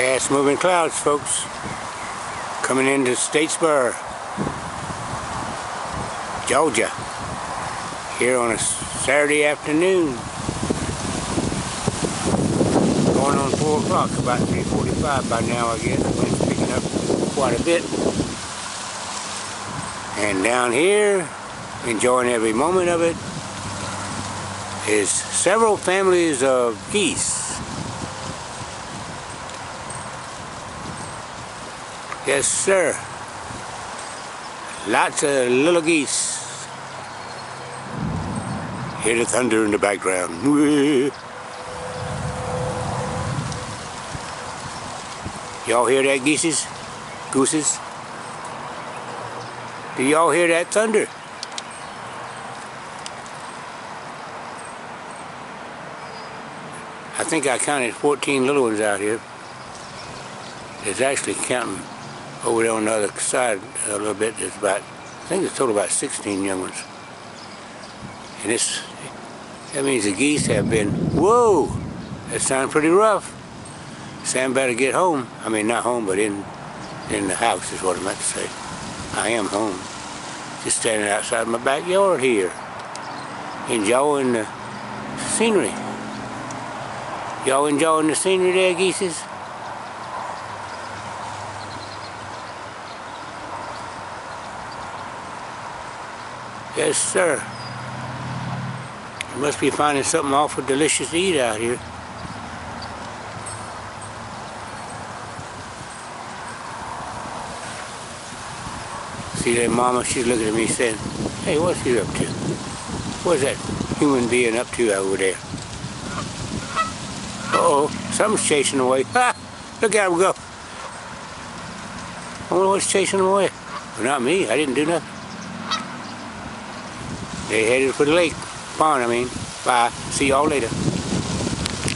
Fast moving clouds, folks, coming into Statesboro, Georgia, here on a Saturday afternoon, going on 4 o'clock, about 3:45 by now, I guess. The wind's picking up quite a bit. And down here, enjoying every moment of it, is several families of geese. Yes, sir. Lots of little geese. Hear the thunder in the background. Y'all hear that, geeses? Gooses? Do y'all hear that thunder? I think I counted 14 little ones out here. It's actually counting over there on the other side a little bit. There's about, I think it's total about 16 young ones. And that means the geese have been, whoa, that sounds pretty rough. Sam better get home. I mean, not home, but in the house is what I meant to say. I am home. Just standing outside my backyard here, enjoying the scenery. Y'all enjoying the scenery there, geeses? Yes, sir. You must be finding something awful delicious to eat out here. See that mama? She's looking at me saying, "Hey, what's he up to? What's that human being up to over there?" Uh-oh, something's chasing him away. Ha! Look at him go. I wonder what's chasing him away. Well, not me. I didn't do nothing. They headed for the lake. Pond, I mean. Bye. See y'all later.